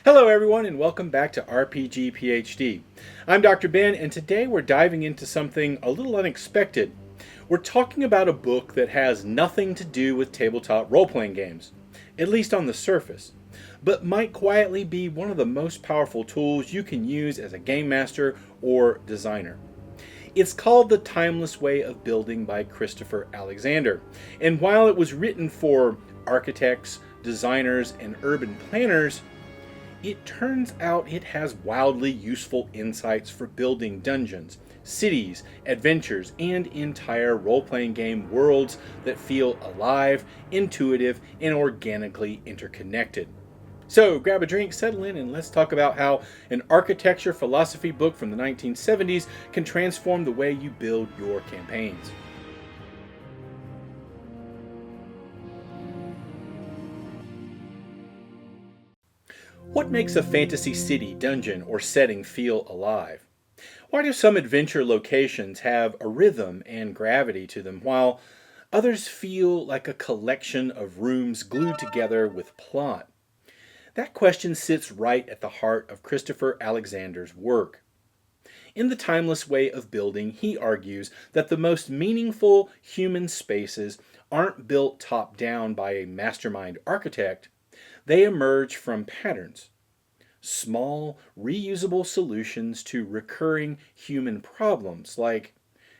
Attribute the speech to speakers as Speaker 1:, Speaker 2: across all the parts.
Speaker 1: Hello everyone and welcome back to RPG PhD. I'm Dr. Ben and today we're diving into something a little unexpected. We're talking about a book that has nothing to do with tabletop role-playing games, at least on the surface, but might quietly be one of the most powerful tools you can use as a game master or designer. It's called The Timeless Way of Building by Christopher Alexander, and while it was written for architects, designers, and urban planners, it turns out it has wildly useful insights for building dungeons, cities, adventures, and entire role playing game worlds that feel alive, intuitive, and organically interconnected. So grab a drink, settle in, and let's talk about how an architecture philosophy book from the 1970s can transform the way you build your campaigns. What makes a fantasy city, dungeon, or setting feel alive? Why do some adventure locations have a rhythm and gravity to them, while others feel like a collection of rooms glued together with plot? That question sits right at the heart of Christopher Alexander's work. In The Timeless Way of Building, he argues that the most meaningful human spaces aren't built top down by a mastermind architect, they emerge from patterns. Small, reusable solutions to recurring human problems like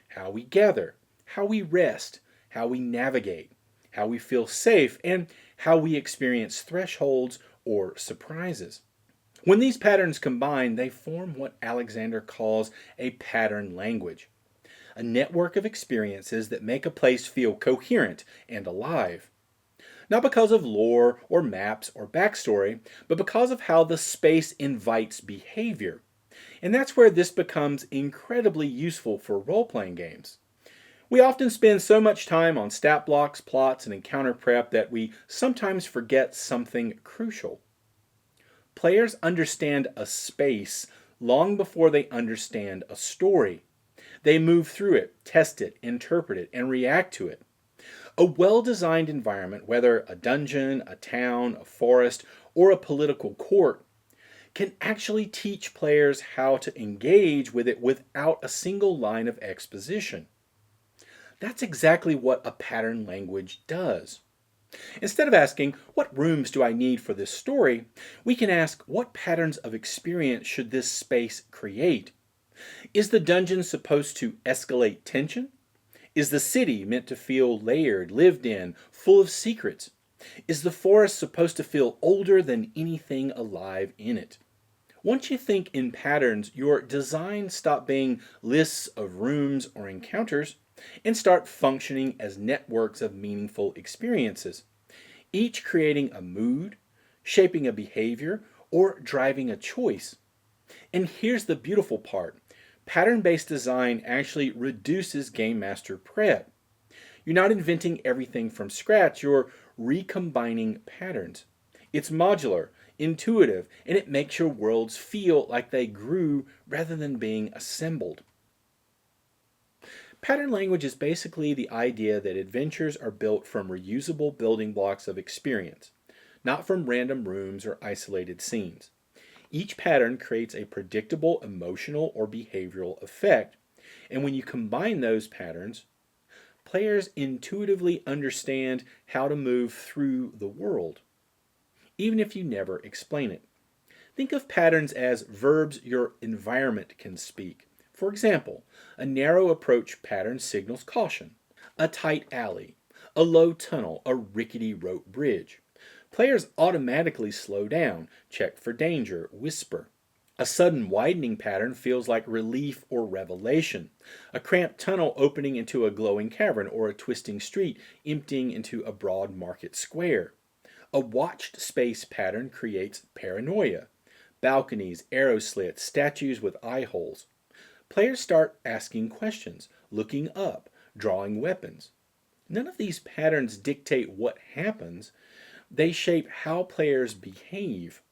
Speaker 1: how we gather, how we rest, how we navigate, how we feel safe, and how we experience thresholds or surprises. When these patterns combine, they form what Alexander calls a pattern language, a network of experiences that make a place feel coherent and alive. Not because of lore or maps or backstory, but because of how the space invites behavior. And that's where this becomes incredibly useful for role playing games. We often spend so much time on stat blocks, plots, and encounter prep that we sometimes forget something crucial. Players understand a space long before they understand a story. They move through it, test it, interpret it, and react to it. A well designed environment, whether a dungeon, a town, a forest, or a political court, can actually teach players how to engage with it without a single line of exposition. That's exactly what a pattern language does. Instead of asking, what rooms do I need for this story, we can ask, what patterns of experience should this space create? Is the dungeon supposed to escalate tension? Is the city meant to feel layered, lived in, full of secrets? Is the forest supposed to feel older than anything alive in it? Once you think in patterns, your design stop being lists of rooms or encounters and start functioning as networks of meaningful experiences, each creating a mood, shaping a behavior, or driving a choice. And here's the beautiful part. Pattern-based design actually reduces game master prep. You're not inventing everything from scratch, you're recombining patterns. It's modular, intuitive, and it makes your worlds feel like they grew rather than being assembled. Pattern language is basically the idea that adventures are built from reusable building blocks of experience, not from random rooms or isolated scenes. Each pattern creates a predictable emotional or behavioral effect, and when you combine those patterns, players intuitively understand how to move through the world, even if you never explain it. Think of patterns as verbs your environment can speak. For example, a narrow approach pattern signals caution, a tight alley, a low tunnel, a rickety rope bridge. Players automatically slow down, check for danger, whisper. A sudden widening pattern feels like relief or revelation. A cramped tunnel opening into a glowing cavern or a twisting street emptying into a broad market square. A watched space pattern creates paranoia. Balconies, arrow slits, statues with eye holes. Players start asking questions, looking up, drawing weapons. None of these patterns dictate what happens, they shape how players behave.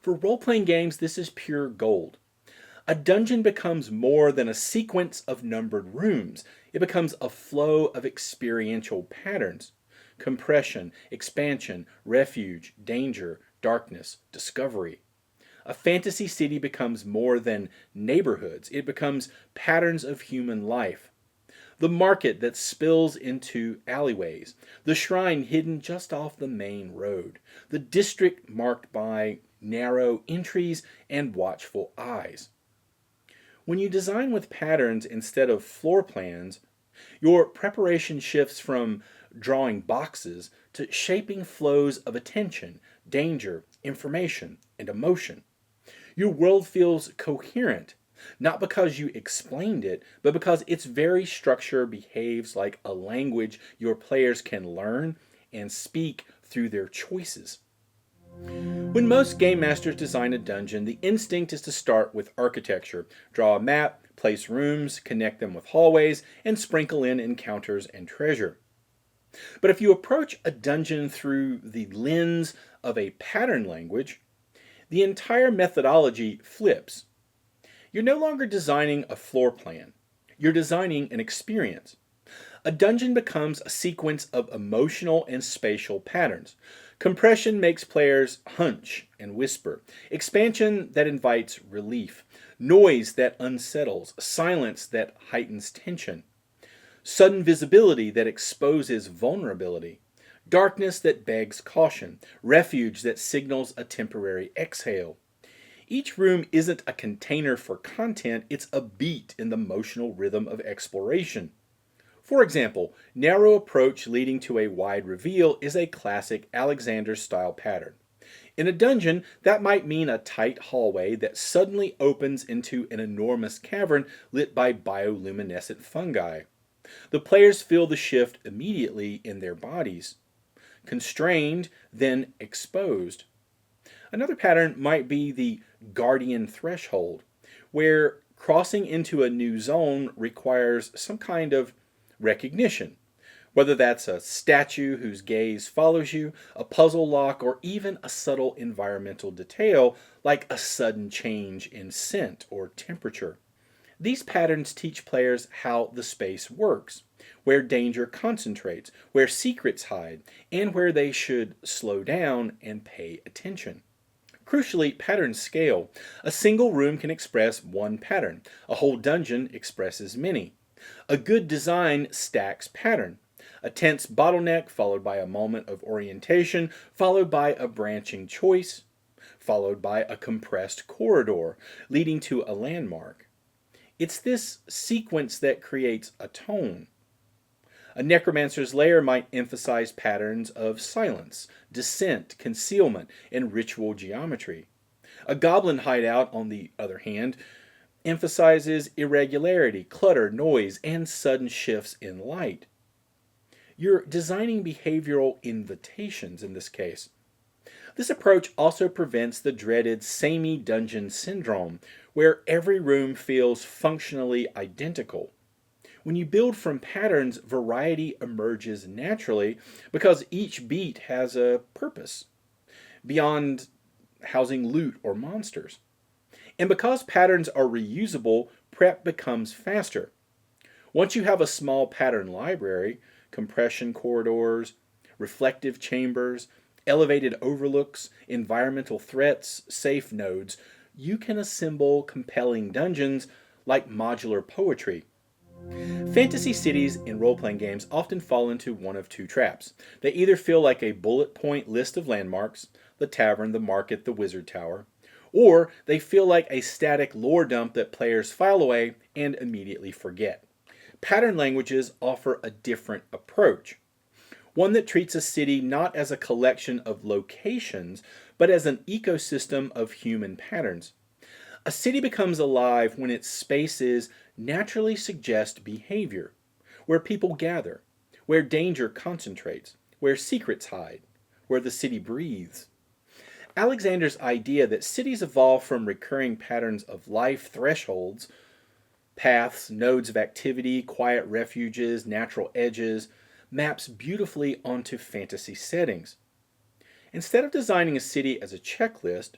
Speaker 1: For role-playing games, this is pure gold. A dungeon becomes more than a sequence of numbered rooms. It becomes a flow of experiential patterns. Compression, expansion, refuge, danger, darkness, discovery. A fantasy city becomes more than neighborhoods, it becomes patterns of human life. The market that spills into alleyways, the shrine hidden just off the main road, the district marked by narrow entries and watchful eyes. When you design with patterns instead of floor plans, your preparation shifts from drawing boxes to shaping flows of attention, danger, information, and emotion. Your world feels coherent, not because you explained it, but because its very structure behaves like a language your players can learn and speak through their choices. When most game masters design a dungeon, the instinct is to start with architecture. Draw a map, place rooms, connect them with hallways, and sprinkle in encounters and treasure. But if you approach a dungeon through the lens of a pattern language, the entire methodology flips. You're no longer designing a floor plan. You're designing an experience. A dungeon becomes a sequence of emotional and spatial patterns. Compression makes players hunch and whisper. Expansion that invites relief. Noise that unsettles. Silence that heightens tension. Sudden visibility that exposes vulnerability. Darkness that begs caution. Refuge that signals a temporary exhale. Each room isn't a container for content, it's a beat in the emotional rhythm of exploration. For example, narrow approach leading to a wide reveal is a classic Alexander-style pattern. In a dungeon, that might mean a tight hallway that suddenly opens into an enormous cavern lit by bioluminescent fungi. The players feel the shift immediately in their bodies. Constrained, then exposed. Another pattern might be the guardian threshold, where crossing into a new zone requires some kind of recognition, whether that's a statue whose gaze follows you, a puzzle lock, or even a subtle environmental detail like a sudden change in scent or temperature. These patterns teach players how the space works, where danger concentrates, where secrets hide, and where they should slow down and pay attention. Crucially, patterns scale. A single room can express one pattern. A whole dungeon expresses many. A good design stacks pattern. A tense bottleneck followed by a moment of orientation, followed by a branching choice, followed by a compressed corridor, leading to a landmark. It's this sequence that creates a tone. A necromancer's lair might emphasize patterns of silence, descent, concealment, and ritual geometry. A goblin hideout, on the other hand, emphasizes irregularity, clutter, noise, and sudden shifts in light. You're designing behavioral invitations in this case. This approach also prevents the dreaded samey dungeon syndrome, where every room feels functionally identical. When you build from patterns, variety emerges naturally because each beat has a purpose beyond housing loot or monsters. And because patterns are reusable, prep becomes faster. Once you have a small pattern library, compression corridors, reflective chambers, elevated overlooks, environmental threats, safe nodes, you can assemble compelling dungeons like modular poetry. Fantasy cities in role-playing games often fall into one of two traps. They either feel like a bullet point list of landmarks, the tavern, the market, the wizard tower, or they feel like a static lore dump that players file away and immediately forget. Pattern languages offer a different approach, one that treats a city not as a collection of locations, but as an ecosystem of human patterns. A city becomes alive when its spaces naturally suggest behavior, where people gather, where danger concentrates, where secrets hide, where the city breathes. Alexander's idea that cities evolve from recurring patterns of life thresholds, paths, nodes of activity, quiet refuges, natural edges, maps beautifully onto fantasy settings. Instead of designing a city as a checklist,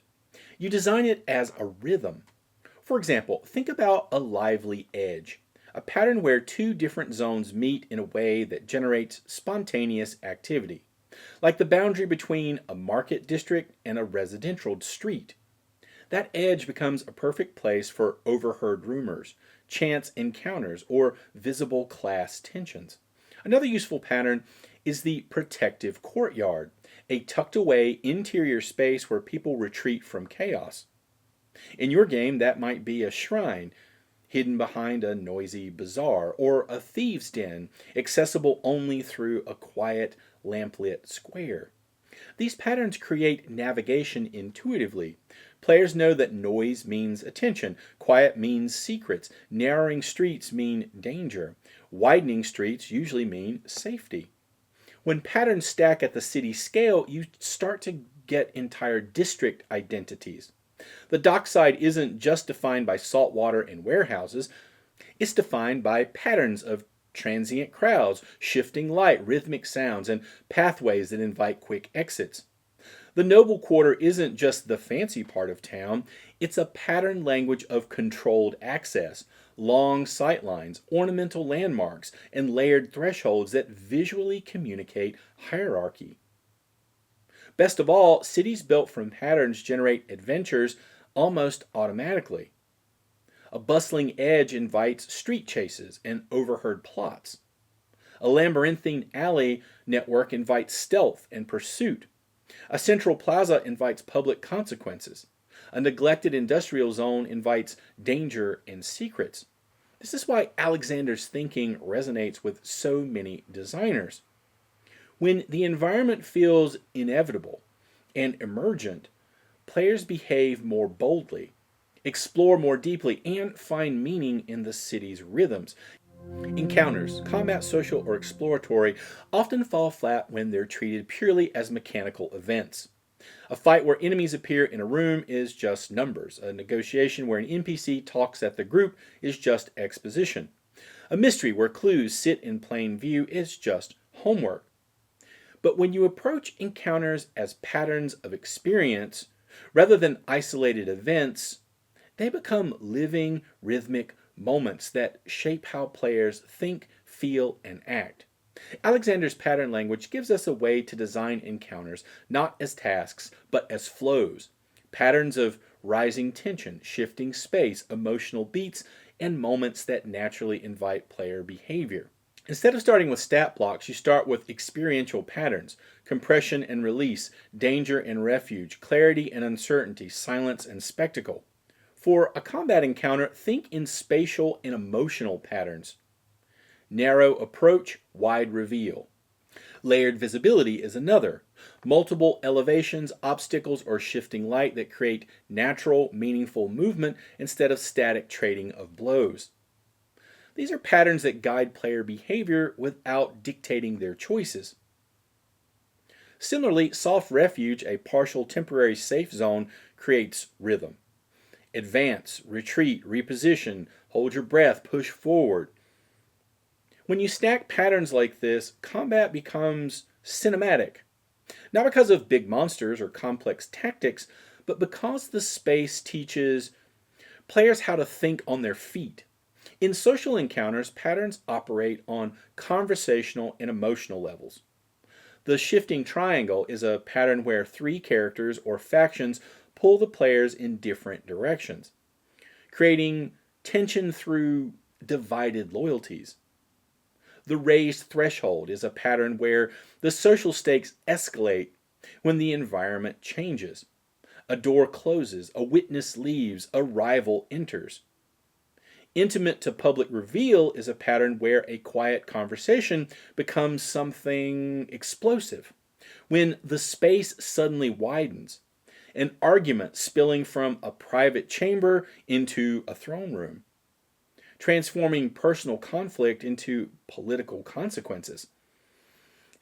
Speaker 1: you design it as a rhythm. For example, think about a lively edge, a pattern where two different zones meet in a way that generates spontaneous activity, like the boundary between a market district and a residential street. That edge becomes a perfect place for overheard rumors, chance encounters, or visible class tensions. Another useful pattern is the protective courtyard, a tucked away interior space where people retreat from chaos. In your game, that might be a shrine hidden behind a noisy bazaar, or a thieves' den accessible only through a quiet, lamplit square. These patterns create navigation intuitively. Players know that noise means attention, quiet means secrets, narrowing streets mean danger, widening streets usually mean safety. When patterns stack at the city scale, you start to get entire district identities. The dockside isn't just defined by salt water and warehouses, it's defined by patterns of transient crowds, shifting light, rhythmic sounds, and pathways that invite quick exits. The noble quarter isn't just the fancy part of town, it's a pattern language of controlled access, long sightlines, ornamental landmarks, and layered thresholds that visually communicate hierarchy. Best of all, cities built from patterns generate adventures almost automatically. A bustling edge invites street chases and overheard plots. A labyrinthine alley network invites stealth and pursuit. A central plaza invites public consequences. A neglected industrial zone invites danger and secrets. This is why Alexander's thinking resonates with so many designers. When the environment feels inevitable and emergent, players behave more boldly, explore more deeply, and find meaning in the city's rhythms. Encounters, combat, social, or exploratory, often fall flat when they're treated purely as mechanical events. A fight where enemies appear in a room is just numbers. A negotiation where an NPC talks at the group is just exposition. A mystery where clues sit in plain view is just homework. But when you approach encounters as patterns of experience, rather than isolated events, they become living, rhythmic moments that shape how players think, feel, and act. Alexander's pattern language gives us a way to design encounters not as tasks, but as flows, patterns of rising tension, shifting space, emotional beats, and moments that naturally invite player behavior. Instead of starting with stat blocks, you start with experiential patterns, compression and release, danger and refuge, clarity and uncertainty, silence and spectacle. For a combat encounter, think in spatial and emotional patterns. Narrow approach, wide reveal. Layered visibility is another. Multiple elevations, obstacles, or shifting light that create natural, meaningful movement instead of static trading of blows. These are patterns that guide player behavior without dictating their choices. Similarly, soft refuge, a partial temporary safe zone, creates rhythm. Advance, retreat, reposition, hold your breath, push forward. When you stack patterns like this, combat becomes cinematic. Not because of big monsters or complex tactics, but because the space teaches players how to think on their feet. In social encounters, patterns operate on conversational and emotional levels. The shifting triangle is a pattern where three characters or factions pull the players in different directions, creating tension through divided loyalties. The raised threshold is a pattern where the social stakes escalate when the environment changes. A door closes, a witness leaves, a rival enters. Intimate to public reveal is a pattern where a quiet conversation becomes something explosive. When the space suddenly widens, an argument spilling from a private chamber into a throne room, transforming personal conflict into political consequences.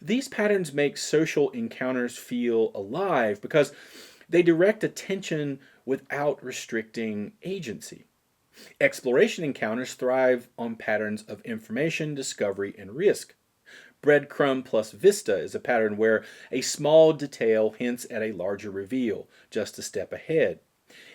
Speaker 1: These patterns make social encounters feel alive because they direct attention without restricting agency. Exploration encounters thrive on patterns of information, discovery, and risk. Breadcrumb plus vista is a pattern where a small detail hints at a larger reveal, just a step ahead.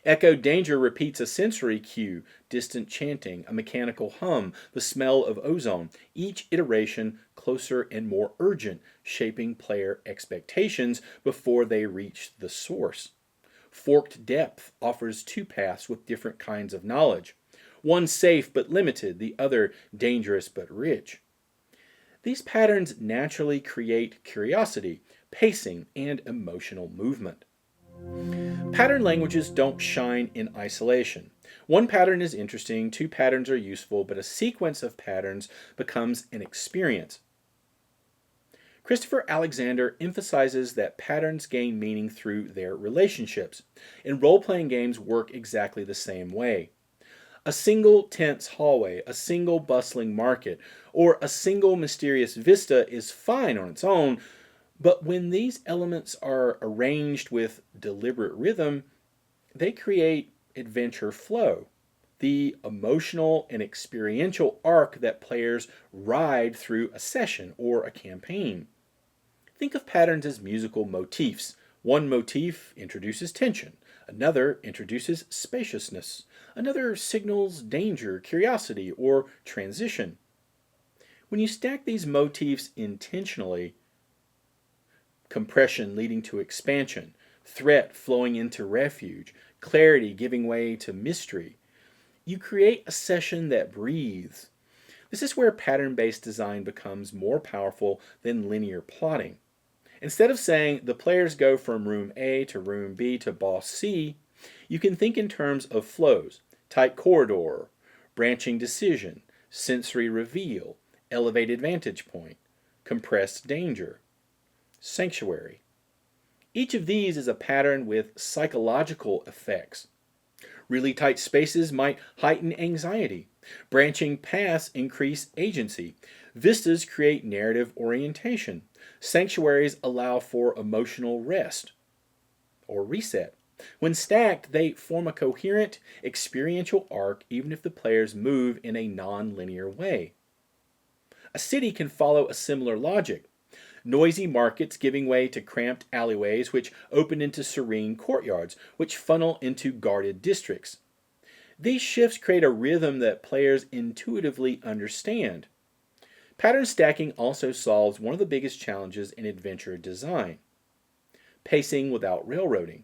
Speaker 1: Echo danger repeats a sensory cue, distant chanting, a mechanical hum, the smell of ozone, each iteration closer and more urgent, shaping player expectations before they reach the source. Forked depth offers two paths with different kinds of knowledge. One safe but limited, the other dangerous but rich. These patterns naturally create curiosity, pacing, and emotional movement. Pattern languages don't shine in isolation. One pattern is interesting, two patterns are useful, but a sequence of patterns becomes an experience. Christopher Alexander emphasizes that patterns gain meaning through their relationships, and role-playing games work exactly the same way. A single tense hallway, a single bustling market, or a single mysterious vista is fine on its own, but when these elements are arranged with deliberate rhythm, they create adventure flow, the emotional and experiential arc that players ride through a session or a campaign. Think of patterns as musical motifs. One motif introduces tension, another introduces spaciousness, another signals danger, curiosity, or transition. When you stack these motifs intentionally, compression leading to expansion, threat flowing into refuge, clarity giving way to mystery, you create a session that breathes. This is where pattern-based design becomes more powerful than linear plotting. Instead of saying the players go from room A to room B to boss C, you can think in terms of flows, tight corridor, branching decision, sensory reveal, elevated vantage point, compressed danger, sanctuary. Each of these is a pattern with psychological effects. Really tight spaces might heighten anxiety. Branching paths increase agency. Vistas create narrative orientation. Sanctuaries allow for emotional rest or reset. When stacked, they form a coherent, experiential arc even if the players move in a non-linear way. A city can follow a similar logic. Noisy markets giving way to cramped alleyways which open into serene courtyards, which funnel into guarded districts. These shifts create a rhythm that players intuitively understand. Pattern stacking also solves one of the biggest challenges in adventure design: pacing without railroading.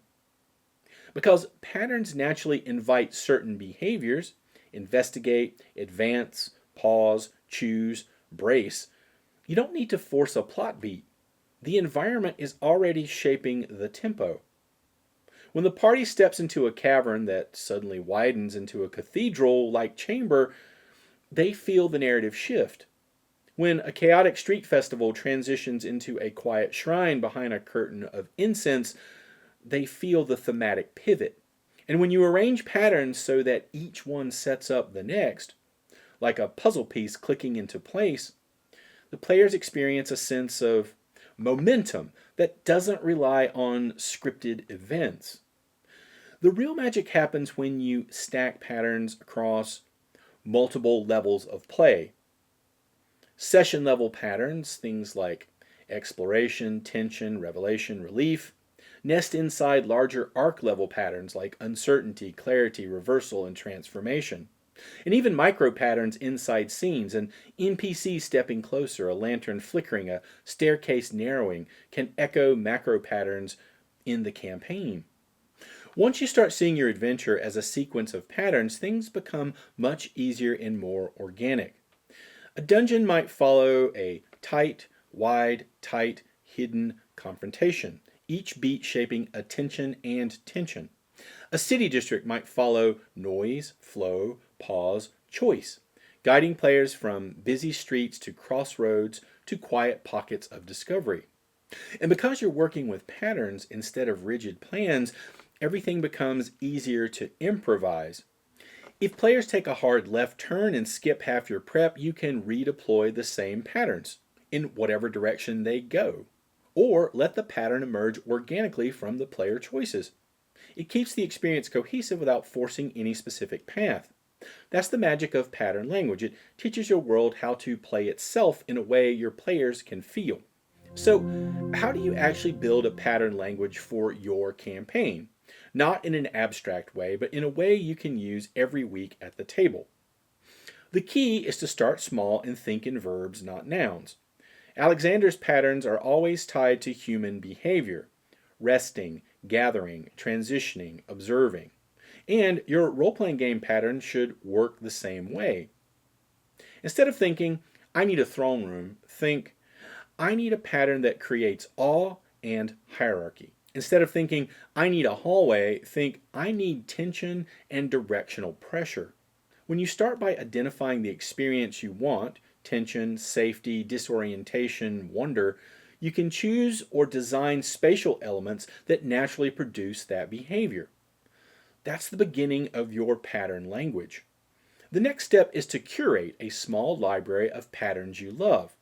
Speaker 1: Because patterns naturally invite certain behaviors, investigate, advance, pause, choose, brace, you don't need to force a plot beat. The environment is already shaping the tempo. When the party steps into a cavern that suddenly widens into a cathedral-like chamber, they feel the narrative shift. When a chaotic street festival transitions into a quiet shrine behind a curtain of incense, they feel the thematic pivot. And when you arrange patterns so that each one sets up the next, like a puzzle piece clicking into place, the players experience a sense of momentum that doesn't rely on scripted events. The real magic happens when you stack patterns across multiple levels of play. Session level patterns, things like exploration, tension, revelation, relief, nest inside larger arc level patterns like uncertainty, clarity, reversal, and transformation. And even micro patterns inside scenes, an NPC stepping closer, a lantern flickering, a staircase narrowing, can echo macro patterns in the campaign. Once you start seeing your adventure as a sequence of patterns, things become much easier and more organic. A dungeon might follow a tight, wide, tight, hidden confrontation, each beat shaping attention and tension. A city district might follow noise, flow, pause, choice, guiding players from busy streets to crossroads to quiet pockets of discovery. And because you're working with patterns instead of rigid plans, everything becomes easier to improvise. If players take a hard left turn and skip half your prep, you can redeploy the same patterns in whatever direction they go, or let the pattern emerge organically from the player choices. It keeps the experience cohesive without forcing any specific path. That's the magic of pattern language. It teaches your world how to play itself in a way your players can feel. So, how do you actually build a pattern language for your campaign? Not in an abstract way, but in a way you can use every week at the table. The key is to start small and think in verbs, not nouns. Alexander's patterns are always tied to human behavior: resting, gathering, transitioning, observing. And your role-playing game pattern should work the same way. Instead of thinking, I need a throne room, think, I need a pattern that creates awe and hierarchy. Instead of thinking, I need a hallway, think, I need tension and directional pressure. When you start by identifying the experience you want, tension, safety, disorientation, wonder, you can choose or design spatial elements that naturally produce that behavior. That's the beginning of your pattern language. The next step is to curate a small library of patterns you love.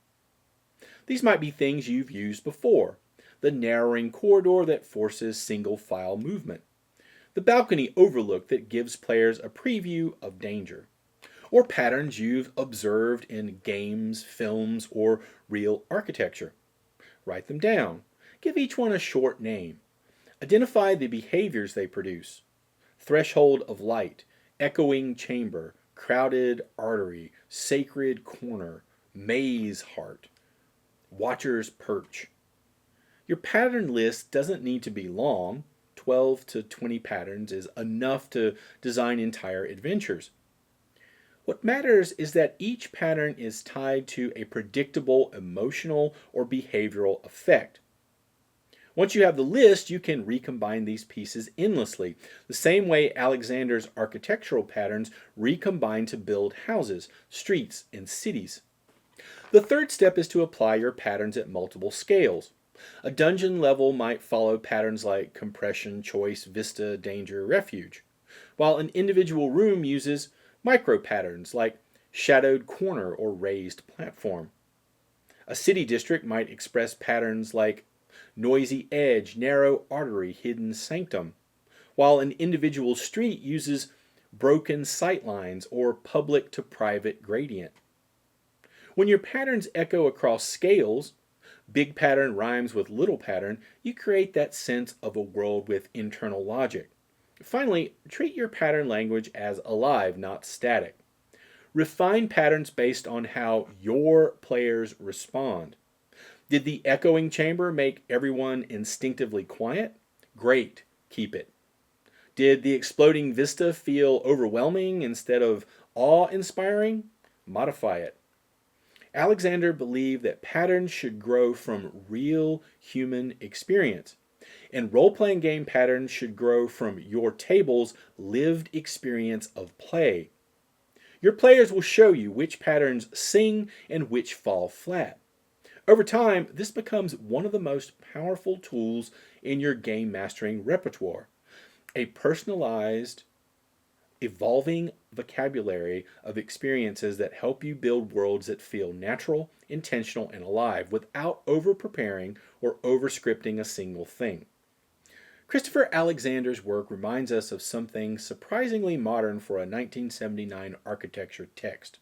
Speaker 1: These might be things you've used before. The narrowing corridor that forces single file movement. The balcony overlook that gives players a preview of danger. Or patterns you've observed in games, films, or real architecture. Write them down. Give each one a short name. Identify the behaviors they produce. Threshold of light, echoing chamber, crowded artery, sacred corner, maze heart, watcher's perch. Your pattern list doesn't need to be long. 12 to 20 patterns is enough to design entire adventures. What matters is that each pattern is tied to a predictable emotional or behavioral effect. Once you have the list, you can recombine these pieces endlessly, the same way Alexander's architectural patterns recombine to build houses, streets, and cities. The third step is to apply your patterns at multiple scales. A dungeon level might follow patterns like compression, choice, vista, danger, refuge, while an individual room uses micro patterns like shadowed corner or raised platform. A city district might express patterns like noisy edge, narrow artery, hidden sanctum, while an individual street uses broken sightlines or public to private gradient. When your patterns echo across scales, big pattern rhymes with little pattern, you create that sense of a world with internal logic. Finally, treat your pattern language as alive, not static. Refine patterns based on how your players respond. Did the echoing chamber make everyone instinctively quiet? Great, keep it. Did the exploding vista feel overwhelming instead of awe-inspiring? Modify it. Alexander believed that patterns should grow from real human experience, and role-playing game patterns should grow from your table's lived experience of play. Your players will show you which patterns sing and which fall flat. Over time, this becomes one of the most powerful tools in your game mastering repertoire. A personalized, evolving vocabulary of experiences that help you build worlds that feel natural, intentional, and alive without over-preparing or over-scripting a single thing. Christopher Alexander's work reminds us of something surprisingly modern for a 1979 architecture text.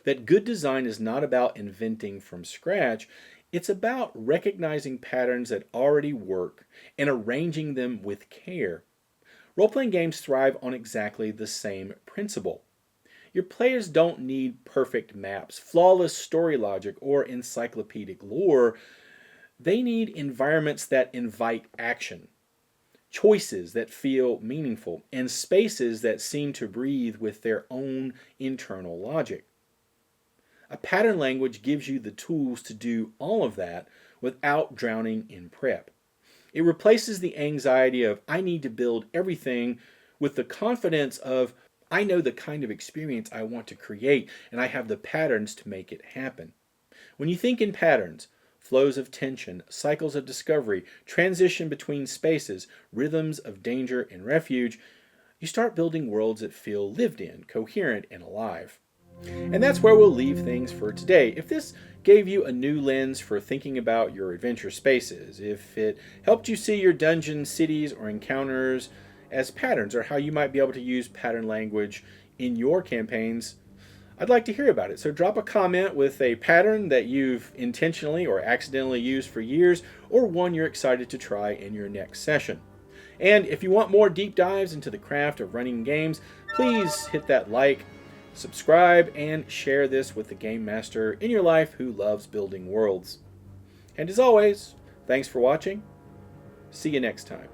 Speaker 1: That good design is not about inventing from scratch, it's about recognizing patterns that already work and arranging them with care. Role-playing games thrive on exactly the same principle. Your players don't need perfect maps, flawless story logic, or encyclopedic lore. They need environments that invite action, choices that feel meaningful, and spaces that seem to breathe with their own internal logic. A pattern language gives you the tools to do all of that without drowning in prep. It replaces the anxiety of, I need to build everything, with the confidence of, I know the kind of experience I want to create, and I have the patterns to make it happen. When you think in patterns, flows of tension, cycles of discovery, transition between spaces, rhythms of danger and refuge, you start building worlds that feel lived in, coherent, and alive. And that's where we'll leave things for today. If this gave you a new lens for thinking about your adventure spaces, if it helped you see your dungeons, cities, or encounters as patterns, or how you might be able to use pattern language in your campaigns, I'd like to hear about it. So drop a comment with a pattern that you've intentionally or accidentally used for years, or one you're excited to try in your next session. And if you want more deep dives into the craft of running games, please hit that like, subscribe, and share this with the game master in your life who loves building worlds. And as always, thanks for watching. See you next time.